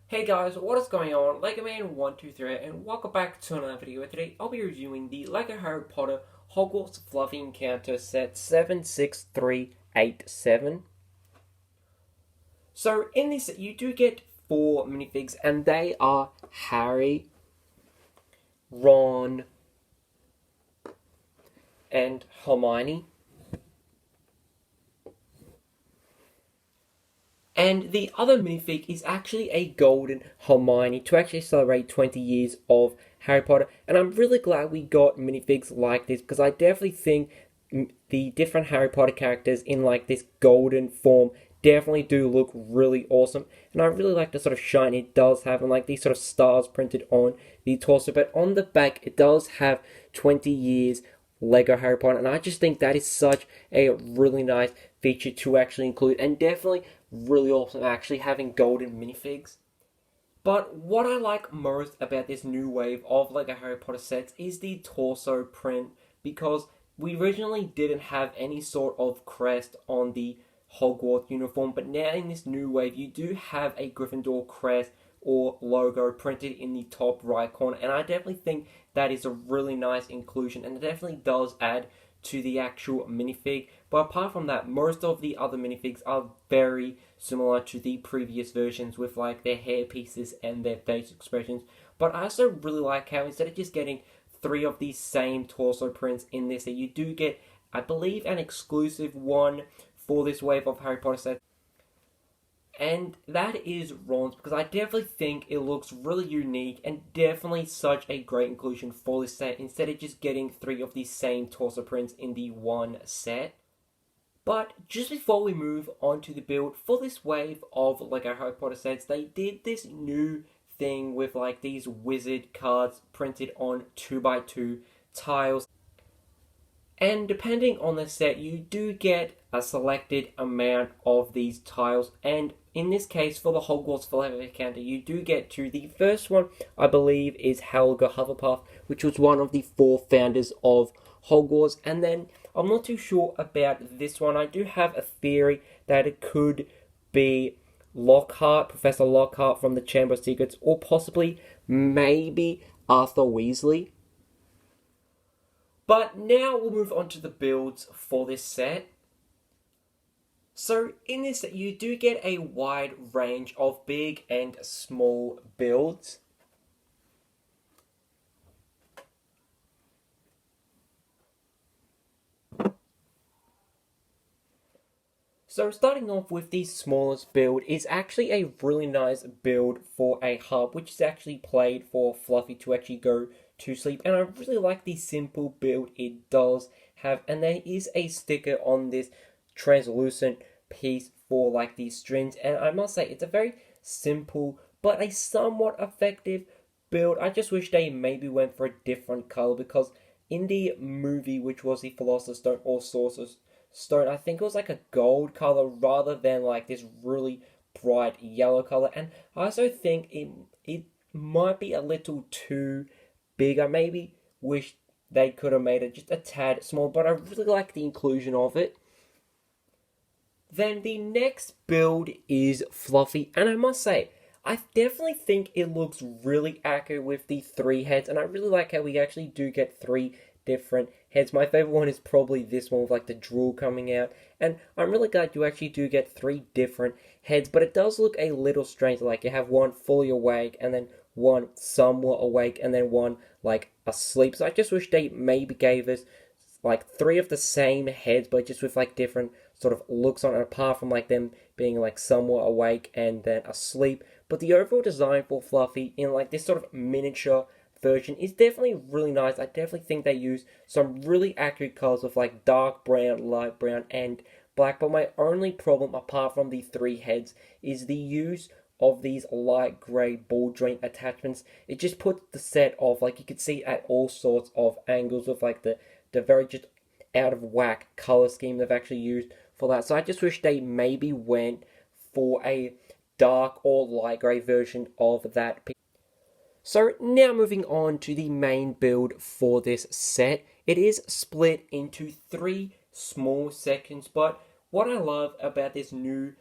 Hey guys, what is going on? Lego Man 123 and welcome back to another video. Today I'll be reviewing the Lego Harry Potter Hogwarts Fluffy Encounter set 76387. So in this set you do get 4 minifigs and they are Harry, Ron, and Hermione. And the other minifig is actually a golden Hermione to actually celebrate 20 years of Harry Potter. And I'm really glad we got minifigs like this because I definitely think the different Harry Potter characters in like this golden form definitely do look really awesome. And I really like the sort of shine it does have and like these sort of stars printed on the torso. But on the back it does have 20 years Lego Harry Potter, and I just think that is such a really nice feature to actually include, and definitely really awesome actually having golden minifigs. But what I like most about this new wave of Lego Harry Potter sets is the torso print, because we originally didn't have any sort of crest on the Hogwarts uniform, but now in this new wave you do have a Gryffindor crest or logo printed in the top right corner, and I definitely think that is a really nice inclusion, and it definitely does add to the actual minifig. But apart from that, most of the other minifigs are very similar to the previous versions with like their hair pieces and their face expressions. But I also really like how instead of just getting 3 of these same torso prints in this, that you do get, I believe, an exclusive one for this wave of Harry Potter sets. And that is Ron's, because I definitely think it looks really unique and definitely such a great inclusion for this set instead of just getting 3 of these same torso prints in the one set. But just before we move on to the build for this wave of Lego Harry Potter sets, they did this new thing with like these wizard cards printed on 2x2 tiles. And depending on the set, you do get a selected amount of these tiles. And in this case, for the Hogwarts Flavor Encounter, you do get to the first one, I believe, is Helga Hufflepuff, which was one of the 4 founders of Hogwarts. And then I'm not too sure about this one. I do have a theory that it could be Lockhart, Professor Lockhart from the Chamber of Secrets, or possibly maybe Arthur Weasley. But now we'll move on to the builds for this set. So in this set you do get a wide range of big and small builds. So starting off with the smallest build is actually a really nice build for a hub, which is actually played for Fluffy to actually go to sleep. And I really like the simple build it does have. And there is a sticker on this translucent piece for like these strings. And I must say, it's a very simple but a somewhat effective build. I just wish they maybe went for a different color, because in the movie, which was the Philosopher's Stone or Sorcerer's Stone, I think it was like a gold color rather than like this really bright yellow color. And I also think it might be a little too big. I maybe wish they could have made it just a tad small, but I really like the inclusion of it. Then the next build is Fluffy, and I must say, I definitely think it looks really accurate with the 3 heads, and I really like how we actually do get 3 different heads. My favorite one is probably this one with like the drool coming out, and I'm really glad you actually do get 3 different heads, but it does look a little strange, like you have one fully awake, and then one somewhat awake, and then one like asleep. So I just wish they maybe gave us like 3 of the same heads, but just with like different sort of looks on it, apart from like them being like somewhat awake and then asleep. But the overall design for Fluffy in like this sort of miniature version is definitely really nice. I definitely think they use some really accurate colors with like dark brown, light brown, and black. But my only problem, apart from the 3 heads, is the use of these light grey ball joint attachments. It just puts the set off. Like you could see at all sorts of angles with like the very just out of whack color scheme they've actually used for that. So I just wish they maybe went for a dark or light grey version of that. So now moving on to the main build for this set. It is split into 3 small sections, but what I love about this new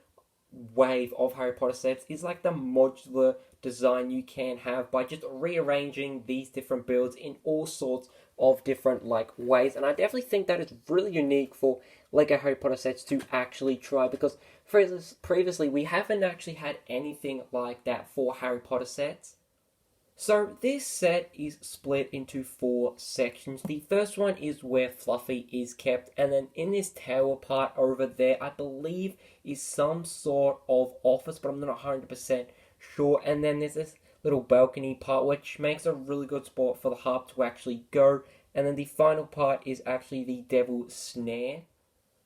wave of Harry Potter sets is like the modular design you can have by just rearranging these different builds in all sorts of different like ways. And I definitely think that is really unique for Lego Harry Potter sets to actually try, because previously we haven't actually had anything like that for Harry Potter sets. So this set is split into 4 sections. The first one is where Fluffy is kept, and then in this tower part over there, I believe is some sort of office, but I'm not 100% sure. And then there's this little balcony part, which makes a really good spot for the harp to actually go. And then the final part is actually the devil snare.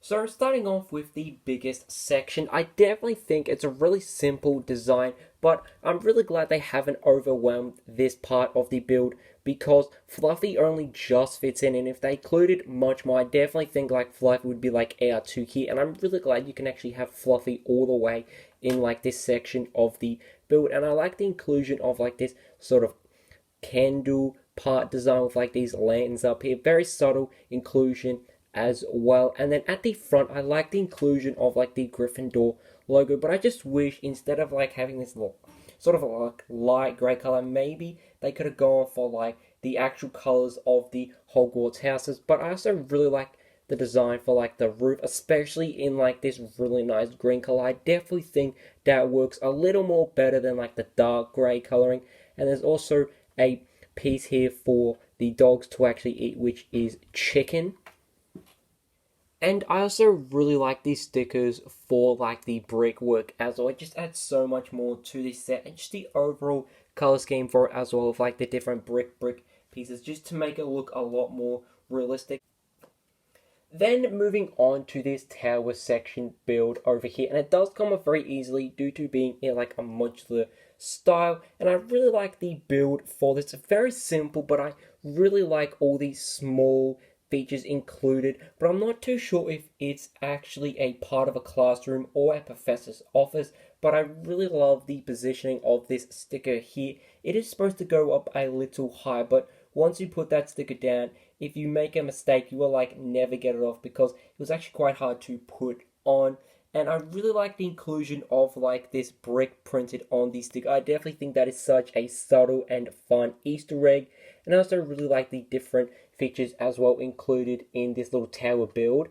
So starting off with the biggest section, I definitely think it's a really simple design, but I'm really glad they haven't overwhelmed this part of the build, because Fluffy only just fits in, and if they included much more, I definitely think like Fluffy would be like AR2 here, and I'm really glad you can actually have Fluffy all the way in like this section of the build. And I like the inclusion of like this sort of candle part design with like these lanterns up here, very subtle inclusion as well. And then at the front, I like the inclusion of like the Gryffindor logo, but I just wish instead of like having this sort of like light grey color, maybe they could have gone for like the actual colors of the Hogwarts houses. But I also really like the design for like the roof, especially in like this really nice green color. I definitely think that works a little more better than like the dark grey coloring. And there's also a piece here for the dogs to actually eat, which is chicken. And I also really like these stickers for like the brickwork as well. It just adds so much more to this set, and just the overall color scheme for it as well, of like the different brick pieces, just to make it look a lot more realistic. Then moving on to this tower section build over here, and it does come off very easily due to being in like a modular style, and I really like the build for this. It's very simple, but I really like all these small features included, but I'm not too sure if it's actually a part of a classroom or a professor's office. But I really love the positioning of this sticker here. It is supposed to go up a little high, but once you put that sticker down, if you make a mistake, you will like never get it off, because it was actually quite hard to put on. And I really like the inclusion of like this brick printed on the sticker. I definitely think that is such a subtle and fun Easter egg. And I also really like the different features as well included in this little tower build.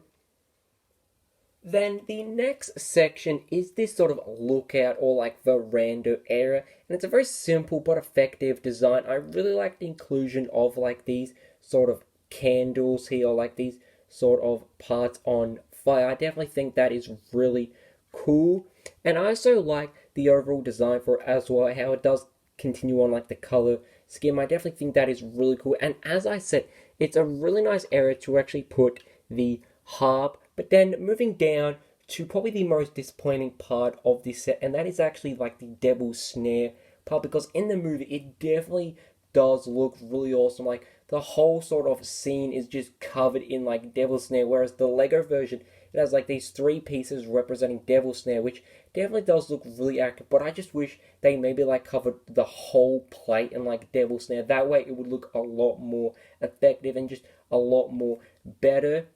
Then the next section is this sort of lookout or like veranda area, and it's a very simple but effective design. I really like the inclusion of like these sort of candles here, or like these sort of parts on fire. I definitely think that is really cool, and I also like the overall design for it as well, how it does continue on like the color scheme. I definitely think that is really cool, and as I said, it's a really nice area to actually put the harp. But then moving down to probably the most disappointing part of this set, and that is actually like the devil's snare part, because in the movie it definitely does look really awesome. Like the whole sort of scene is just covered in like devil's snare, whereas the Lego version, it has like these 3 pieces representing devil's snare, which definitely does look really accurate. But I just wish they maybe like covered the whole plate in like devil's snare. That way it would look a lot more effective and just a lot more better.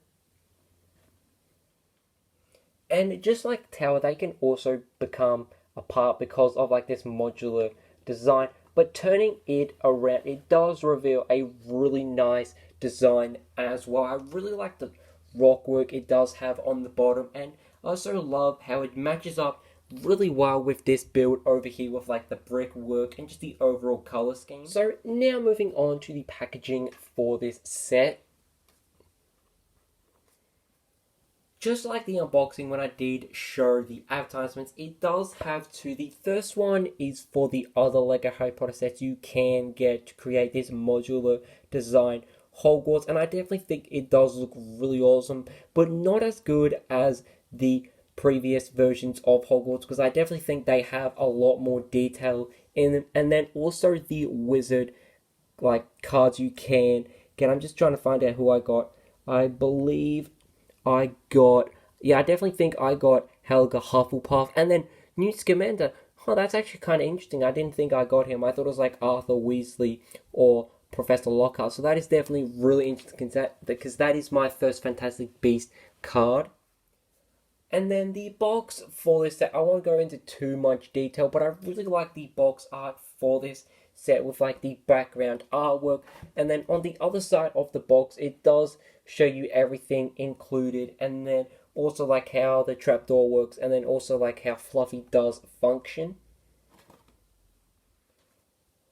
And just like tower, they can also become apart because of like this modular design. But turning it around, it does reveal a really nice design as well. I really like the rock work it does have on the bottom, and I also love how it matches up really well with this build over here with like the brick work and just the overall color scheme. So now moving on to the packaging for this set. Just like the unboxing when I did show the advertisements, it does have 2. The first one is for the other Lego Harry Potter sets you can get to create this modular design Hogwarts, and I definitely think it does look really awesome, but not as good as the previous versions of Hogwarts, because I definitely think they have a lot more detail in them. And then also the wizard like cards you can get. I'm just trying to find out who I got. I believe I definitely think I got Helga Hufflepuff, and then Newt Scamander. Oh, that's actually kind of interesting. I didn't think I got him. I thought it was like Arthur Weasley or Professor Lockhart. So that is definitely really interesting, because that is my first Fantastic Beast card. And then the box for this set, I won't go into too much detail, but I really like the box art for this set with like the background artwork. And then on the other side of the box, it does show you everything included, and then also like how the trapdoor works, and then also like how Fluffy does function.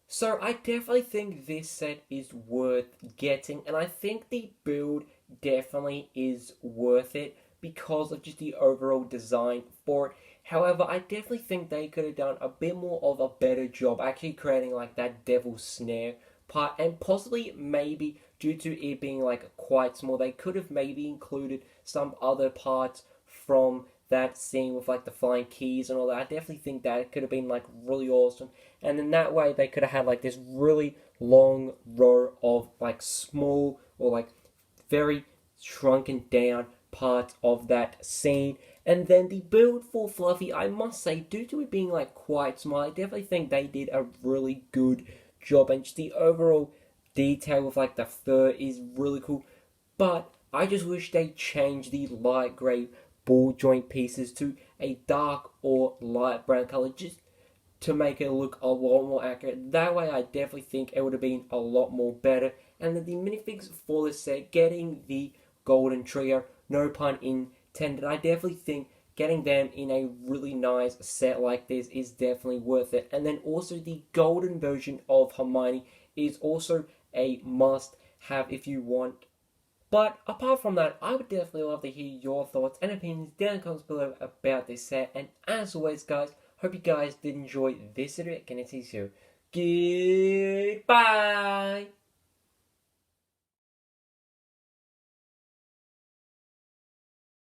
So I definitely think this set is worth getting, and I think the build definitely is worth it because of just the overall design for it. However, I definitely think they could have done a bit more of a better job actually creating like that devil's snare part, and possibly maybe due to it being like quite small, they could have maybe included some other parts from that scene with like the flying keys and all that. I definitely think that it could have been like really awesome, and in that way they could have had like this really long row of like small or like very shrunken down parts of that scene. And then the build for Fluffy, I must say, due to it being like quite small, I definitely think they did a really good job, and just the overall detail with like the fur is really cool. But I just wish they changed the light grey ball joint pieces to a dark or light brown color, just to make it look a lot more accurate. That way I definitely think it would have been a lot more better. And then the minifigs for this set, getting the golden trio, no pun intended, I definitely think getting them in a really nice set like this is definitely worth it. And then also the golden version of Hermione is also a must have if you want. But apart from that, I would definitely love to hear your thoughts and opinions down in the comments below about this set. And as always, guys, hope you guys did enjoy this video. Can I see you? Goodbye!